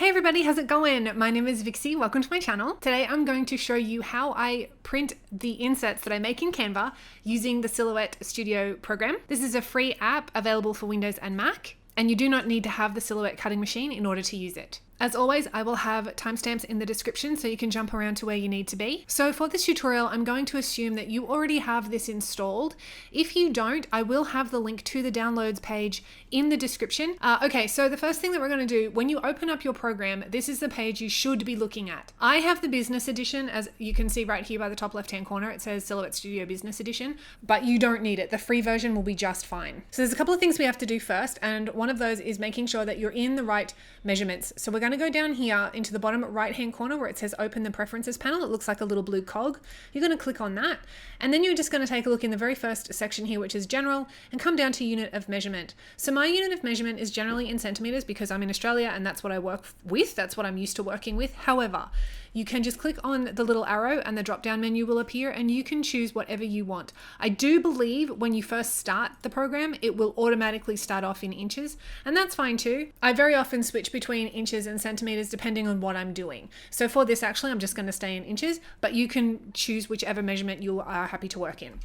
Hey everybody, how's it going? My name is Vixie. Welcome to my channel. Today I'm going to show you how I print the inserts that I make in Canva using the Silhouette Studio program. This is a free app available for Windows and Mac, and you do not need to have the Silhouette cutting machine in order to use it. As always, I will have timestamps in the description so you can jump around to where you need to be. So for this tutorial, I'm going to assume that you already have this installed. If you don't, I will have the link to the downloads page in the description. Okay, so the first thing that we're going to do, when you open up your program, this is the page you should be looking at. I have the business edition, as you can see right here by the top left-hand corner. It says Silhouette Studio Business Edition, but you don't need it. The free version will be just fine. So there's a couple of things we have to do first, and one of those is making sure that you're in the right measurements. So we're going to go down here into the bottom right hand corner where it says open the preferences panel. It looks like a little blue cog. You're going to click on that, and then you're just going to take a look in the very first section here, which is general, and come down to unit of measurement. So my unit of measurement is generally in centimeters because I'm in Australia and that's what I work with. That's what I'm used to working with. However, you can just click on the little arrow and the drop down menu will appear and you can choose whatever you want. I do believe when you first start the program, it will automatically start off in inches, and that's fine too. I very often switch between inches and centimeters depending on what I'm doing. So for this, actually, I'm just going to stay in inches, but you can choose whichever measurement you are happy to work in.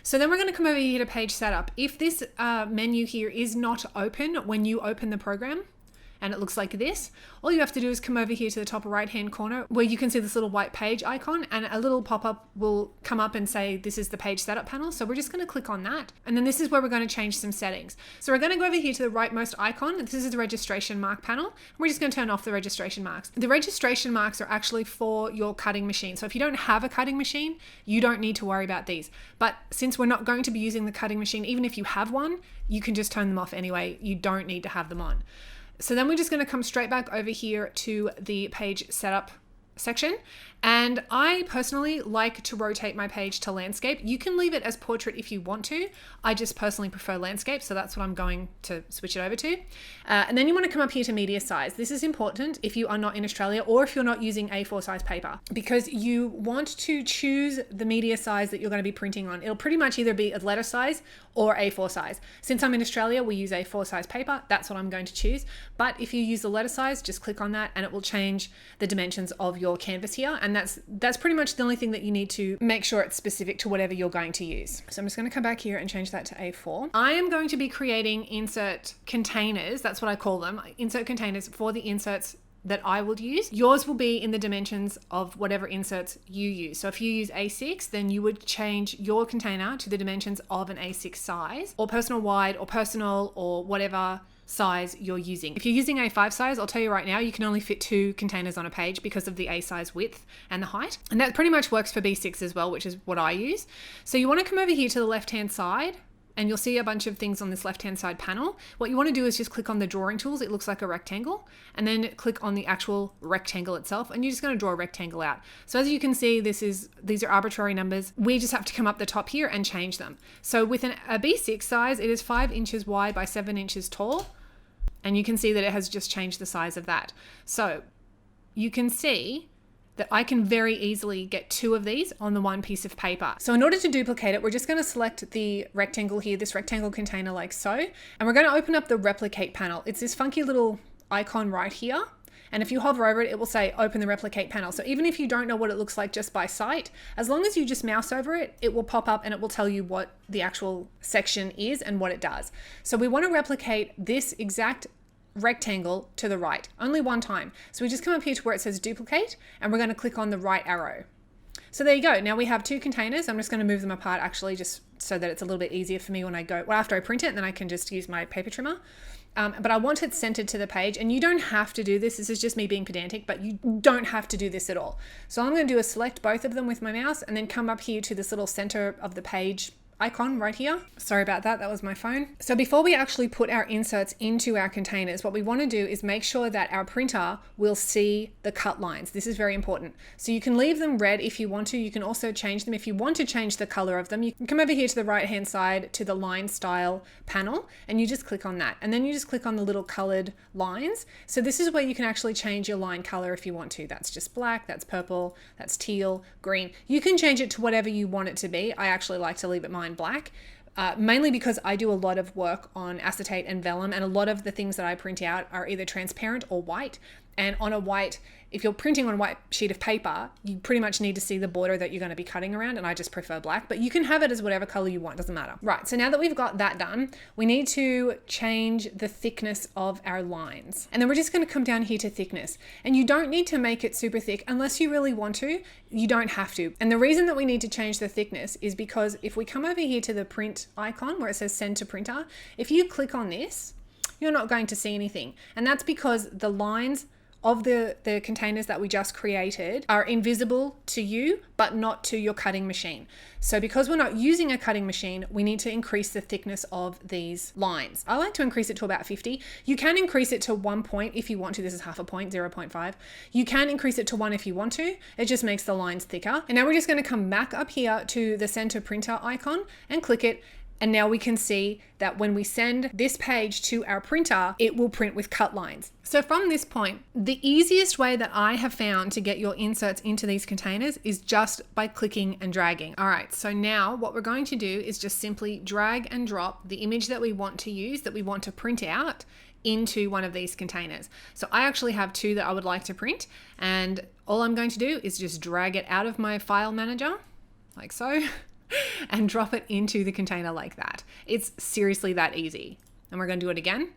So then we're going to come over here to page setup. If this menu here is not open when you open the program, and it looks like this, all you have to do is come over here to the top right hand corner where you can see this little white page icon, and a little pop-up will come up and say this is the page setup panel. So we're just going to click on that, and then this is where we're going to change some settings. So we're going to go over here to the rightmost icon. This is the registration mark panel, and we're just going to turn off the registration marks. The registration marks are actually for your cutting machine. So if you don't have a cutting machine, you don't need to worry about these. But since we're not going to be using the cutting machine, even if you have one, you can just turn them off anyway. You don't need to have them on. So then we're just going to come straight back over here to the page setup section. And I personally like to rotate my page to landscape. You can leave it as portrait if you want to. I just personally prefer landscape, so that's what I'm going to switch it over to. And then you want to come up here to media size. This is important if you are not in Australia or if you're not using A4 size paper, because you want to choose the media size that you're going to be printing on. It'll pretty much either be a letter size or A4 size. Since I'm in Australia, we use A4 size paper. That's what I'm going to choose. But if you use the letter size, just click on that and it will change the dimensions of your canvas here. And that's pretty much the only thing that you need to make sure it's specific to whatever you're going to use. So I'm just going to come back here and change that to A4. I am going to be creating insert containers. That's what I call them. Insert containers for the inserts that I will use. Yours will be in the dimensions of whatever inserts you use. So if you use A6, then you would change your container to the dimensions of an A6 size, or personal wide, or personal, or whatever size you're using. If you're using A5 size, I'll tell you right now, you can only fit 2 containers on a page because of the A size width and the height. And that pretty much works for B6 as well, which is what I use. So you want to come over here to the left-hand side, and you'll see a bunch of things on this left-hand side panel. What you want to do is just click on the drawing tools. It looks like a rectangle, and then click on the actual rectangle itself, and you're just going to draw a rectangle out. So as you can see, these are arbitrary numbers. We just have to come up the top here and change them. So with a B6 size, it is 5 inches wide by 7 inches tall, and you can see that it has just changed the size of that. So you can see that I can very easily get 2 of these on the one piece of paper. So in order to duplicate it, we're just going to select the rectangle here, this rectangle container like so, and we're going to open up the replicate panel. It's this funky little icon right here. And if you hover over it, it will say open the replicate panel. So even if you don't know what it looks like just by sight, as long as you just mouse over it, it will pop up and it will tell you what the actual section is and what it does. So we want to replicate this exact rectangle to the right, only one time. So we just come up here to where it says duplicate, and we're going to click on the right arrow. So there you go. Now we have 2 containers. I'm just going to move them apart actually, just so that it's a little bit easier for me when I go, well, after I print it, and then I can just use my paper trimmer. But I want it centered to the page, and you don't have to do this. This is just me being pedantic, but you don't have to do this at all. So all I'm going to do is select both of them with my mouse and then come up here to this little center of the page icon right here. Sorry about that, that was my phone. So before we actually put our inserts into our containers, what we want to do is make sure that our printer will see the cut lines. This is very important. So you can leave them red if you want to. You can also change them if you want to change the color of them. You can come over here to the right hand side to the line style panel, and you just click on that, and then you just click on the little colored lines. So this is where you can actually change your line color if you want to. That's just black, that's purple, that's teal, green. You can change it to whatever you want it to be. I actually like to leave it mine black. mainly because I do a lot of work on acetate and vellum, and a lot of the things that I print out are either transparent or white. And on a white, if you're printing on a white sheet of paper, you pretty much need to see the border that you're going to be cutting around, and I just prefer black, but you can have it as whatever color you want, doesn't matter. Right, so now that we've got that done, we need to change the thickness of our lines. And then we're just going to come down here to thickness. And you don't need to make it super thick unless you really want to. You don't have to. And the reason that we need to change the thickness is because if we come over here to the print icon where it says send to printer, if you click on this, you're not going to see anything. And that's because the lines of the containers that we just created are invisible to you, but not to your cutting machine. So because we're not using a cutting machine, we need to increase the thickness of these lines. I like to increase it to about 50. You can increase it to 1 point if you want to. This is half a point, 0.5. You can increase it to 1 if you want to. It just makes the lines thicker. And now we're just going to come back up here to the center printer icon and click it. And now we can see that when we send this page to our printer, it will print with cut lines. So from this point, the easiest way that I have found to get your inserts into these containers is just by clicking and dragging. All right, so now what we're going to do is just simply drag and drop the image that we want to use, that we want to print out, into one of these containers. So I actually have 2 that I would like to print, and all I'm going to do is just drag it out of my file manager, like so, and drop it into the container like that. It's seriously that easy. And we're going to do it again.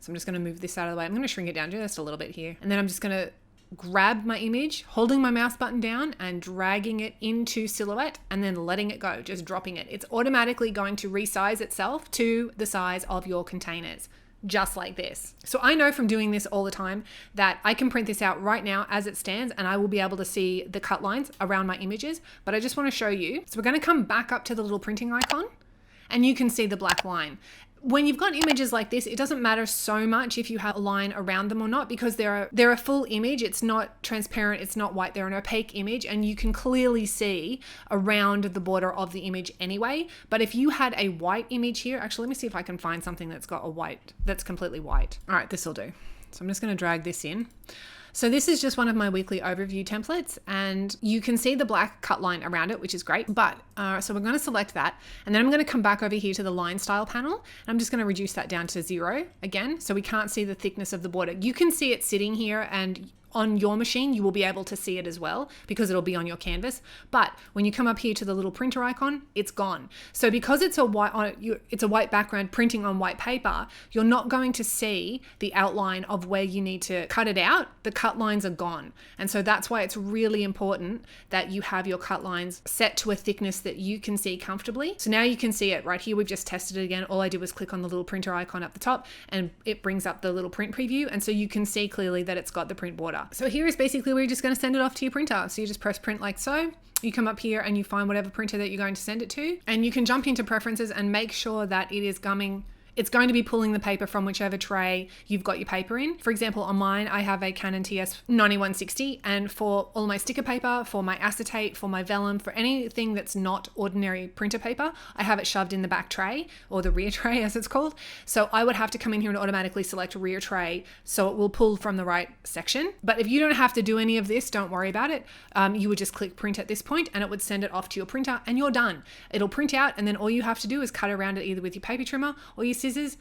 So I'm just going to move this out of the way. I'm going to shrink it down just a little bit here. And then I'm just going to grab my image, holding my mouse button down and dragging it into Silhouette and then letting it go, just dropping it. It's automatically going to resize itself to the size of your containers, just like this. So I know from doing this all the time that I can print this out right now as it stands, and I will be able to see the cut lines around my images, but I just want to show you. So we're going to come back up to the little printing icon and you can see the black line. When you've got images like this, it doesn't matter so much if you have a line around them or not, because they're a full image. It's not transparent, it's not white, they're an opaque image, and you can clearly see around the border of the image anyway. But if you had a white image here, actually, let me see if I can find something that's got a white, that's completely white. All right, this will do. So I'm just going to drag this in. So this is just one of my weekly overview templates, and you can see the black cut line around it, which is great. But so we're going to select that, and then I'm going to come back over here to the line style panel, and I'm just going to reduce that down to 0 again, so we can't see the thickness of the border. You can see it sitting here, and on your machine, you will be able to see it as well because it'll be on your canvas. But when you come up here to the little printer icon, it's gone. So because it's a white background printing on white paper, you're not going to see the outline of where you need to cut it out. The cut lines are gone. And so that's why it's really important that you have your cut lines set to a thickness that you can see comfortably. So now you can see it right here. We've just tested it again. All I did was click on the little printer icon up the top and it brings up the little print preview. And so you can see clearly that it's got the print border. So here is basically where you're just going to send it off to your printer. So you just press print like so. You come up here and you find whatever printer that you're going to send it to, and you can jump into preferences and make sure that it is gumming. It's going to be pulling the paper from whichever tray you've got your paper in. For example, on mine, I have a Canon TS 9160, and for all my sticker paper, for my acetate, for my vellum, for anything that's not ordinary printer paper, I have it shoved in the back tray, or the rear tray as it's called. So I would have to come in here and automatically select rear tray so it will pull from the right section. But if you don't have to do any of this, don't worry about it. You would just click print at this point and it would send it off to your printer and you're done. It'll print out, and then all you have to do is cut around it either with your paper trimmer or your scissors,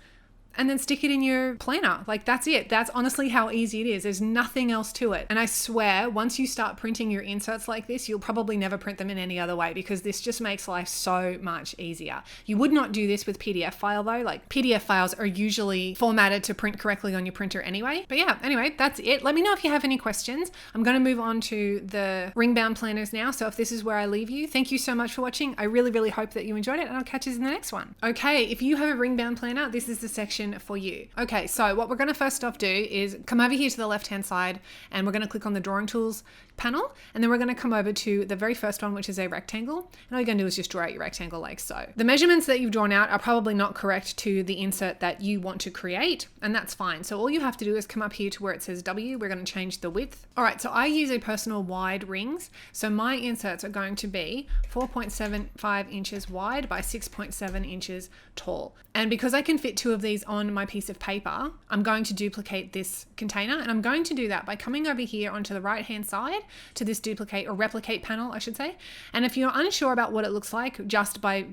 and then stick it in your planner. Like, that's it. That's honestly how easy it is. There's nothing else to it. And I swear, once you start printing your inserts like this, you'll probably never print them in any other way, because this just makes life so much easier. You would not do this with PDF file though. Like, PDF files are usually formatted to print correctly on your printer anyway. But yeah, anyway, that's it. Let me know if you have any questions. I'm going to move on to the ring bound planners now. So if this is where I leave you, thank you so much for watching. I really, really hope that you enjoyed it, and I'll catch you in the next one. Okay, if you have a ring bound planner, this is the section for you. Okay, so what we're going to first off do is come over here to the left hand side, and we're going to click on the drawing tools panel, and then we're going to come over to the very first one, which is a rectangle, and all you're going to do is just draw out your rectangle like so. The measurements that you've drawn out are probably not correct to the insert that you want to create, and that's fine. So all you have to do is come up here to where it says W. We're going to change the width. All right, so I use a personal wide rings, so my inserts are going to be 4.75 inches wide by 6.7 inches tall. And because I can fit 2 of these on my piece of paper, I'm going to duplicate this container, and I'm going to do that by coming over here onto the right hand side to this duplicate or replicate panel, I should say. And if you're unsure about what it looks like just by,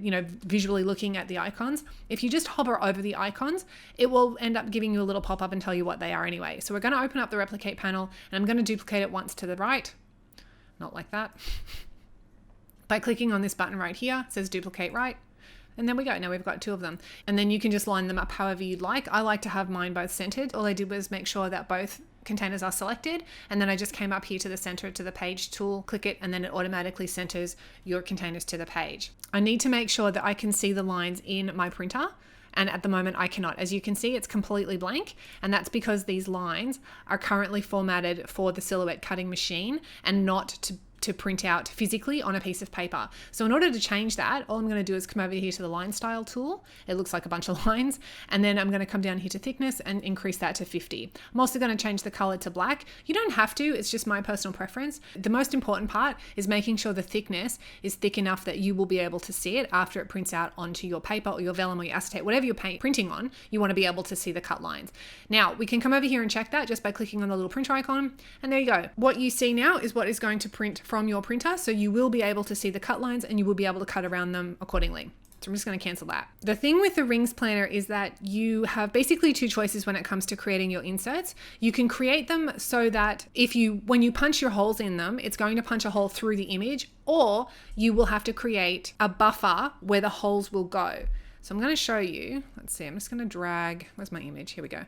visually looking at the icons, if you just hover over the icons, it will end up giving you a little pop-up and tell you what they are anyway. So we're going to open up the replicate panel and I'm going to duplicate it once to the right, not like that, by clicking on this button right here. It says duplicate right. And there we go. Now we've got 2 of them. And then you can just line them up however you'd like. I like to have mine both centered. All I did was make sure that both containers are selected. And then I just came up here to the center to the page tool, click it, and then it automatically centers your containers to the page. I need to make sure that I can see the lines in my printer. And at the moment I cannot. As you can see, it's completely blank. And that's because these lines are currently formatted for the Silhouette cutting machine and not to print out physically on a piece of paper. So in order to change that, all I'm going to do is come over here to the line style tool. It looks like a bunch of lines. And then I'm going to come down here to thickness and increase that to 50. I'm also going to change the color to black. You don't have to, it's just my personal preference. The most important part is making sure the thickness is thick enough that you will be able to see it after it prints out onto your paper or your vellum or your acetate, whatever you're printing on, you want to be able to see the cut lines. Now we can come over here and check that just by clicking on the little printer icon. And there you go. What you see now is what is going to print from your printer, so you will be able to see the cut lines and you will be able to cut around them accordingly. So I'm just going to cancel that. The thing with the rings planner is that you have basically 2 choices when it comes to creating your inserts. You can create them so that when you punch your holes in them, it's going to punch a hole through the image, or you will have to create a buffer where the holes will go. So I'm going to show you, let's see, I'm just going to drag, where's my image? Here we go.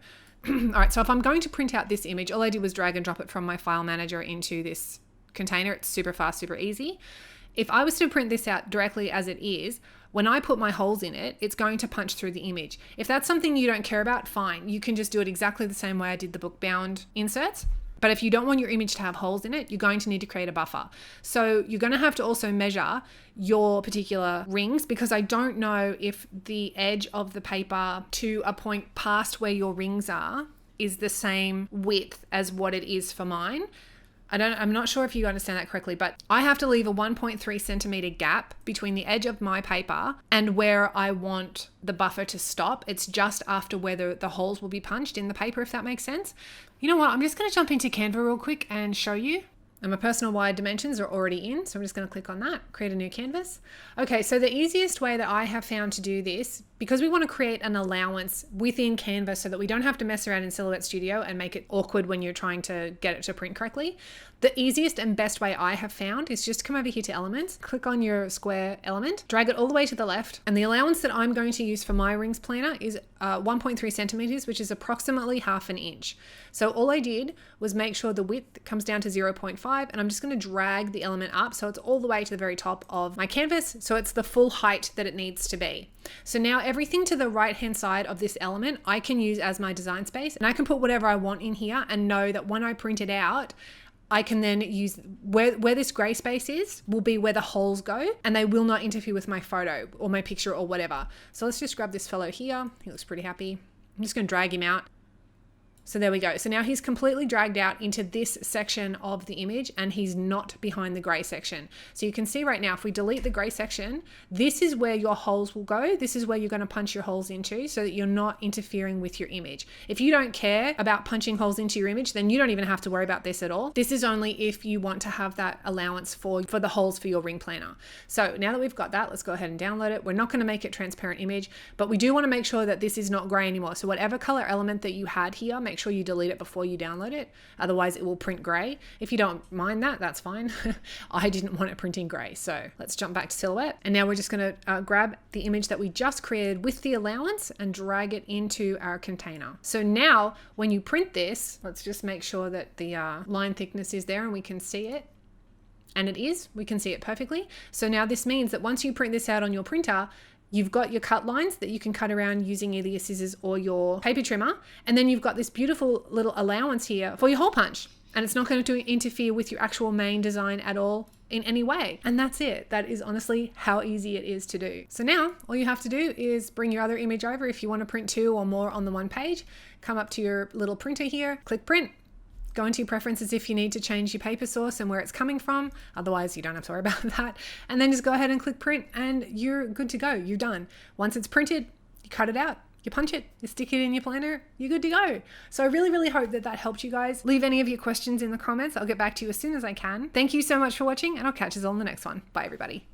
All right, so if I'm going to print out this image, all I did was drag and drop it from my file manager into this container. It's super fast, super easy. If I was to print this out directly as it is, when I put my holes in it, it's going to punch through the image. If that's something you don't care about, fine. You can just do it exactly the same way I did the book bound inserts. But if you don't want your image to have holes in it, you're going to need to create a buffer. So you're going to have to also measure your particular rings, because I don't know if the edge of the paper to a point past where your rings are is the same width as what it is for mine. I'm not sure if you understand that correctly, but I have to leave a 1.3 centimeter gap between the edge of my paper and where I want the buffer to stop. It's just after where the holes will be punched in the paper, if that makes sense. You know what? I'm just going to jump into Canva real quick and show you. And my personal wide dimensions are already in, so I'm just going to click on that, create a new canvas. Okay, so the easiest way that I have found to do this, because we want to create an allowance within Canva so that we don't have to mess around in Silhouette Studio and make it awkward when you're trying to get it to print correctly. The easiest and best way I have found is just come over here to elements, click on your square element, drag it all the way to the left. And the allowance that I'm going to use for my rings planner is 1.3 centimeters, which is approximately ½ an inch. So all I did was make sure the width comes down to 0.5, and I'm just going to drag the element up so it's all the way to the very top of my canvas, so it's the full height that it needs to be. So now everything to the right hand side of this element I can use as my design space, and I can put whatever I want in here and know that when I print it out, I can then use where this gray space is will be where the holes go, and they will not interfere with my photo or my picture or whatever. So let's just grab this fellow here. He looks pretty happy. I'm just going to drag him out. So there we go. So now he's completely dragged out into this section of the image, and he's not behind the gray section. So you can see right now, if we delete the gray section, this is where your holes will go. This is where you're going to punch your holes into so that you're not interfering with your image. If you don't care about punching holes into your image, then you don't even have to worry about this at all. This is only if you want to have that allowance for the holes for your ring planner. So now that we've got that, let's go ahead and download it. We're not going to make it transparent image, but we do want to make sure that this is not gray anymore. So whatever color element that you had here, make sure you delete it before you download it. Otherwise it will print gray. If you don't mind that, that's fine. I didn't want it printing gray. So let's jump back to Silhouette. And now we're just going to grab the image that we just created with the allowance and drag it into our container. So now when you print this, let's just make sure that the line thickness is there and we can see it. And it is, we can see it perfectly. So now this means that once you print this out on your printer, you've got your cut lines that you can cut around using either your scissors or your paper trimmer. And then you've got this beautiful little allowance here for your hole punch. And it's not going to interfere with your actual main design at all in any way. And that's it. That is honestly how easy it is to do. So now all you have to do is bring your other image over. If you want to print 2 or more on the one page, come up to your little printer here, click print. Go into your preferences if you need to change your paper source and where it's coming from. Otherwise, you don't have to worry about that. And then just go ahead and click print and you're good to go. You're done. Once it's printed, you cut it out you punch it, you stick it in your planner, you're good to go. So I really, really hope that helped you guys. Leave any of your questions in the comments. I'll get back to you as soon as I can. Thank you so much for watching, and I'll catch you all in the next one. Bye, everybody.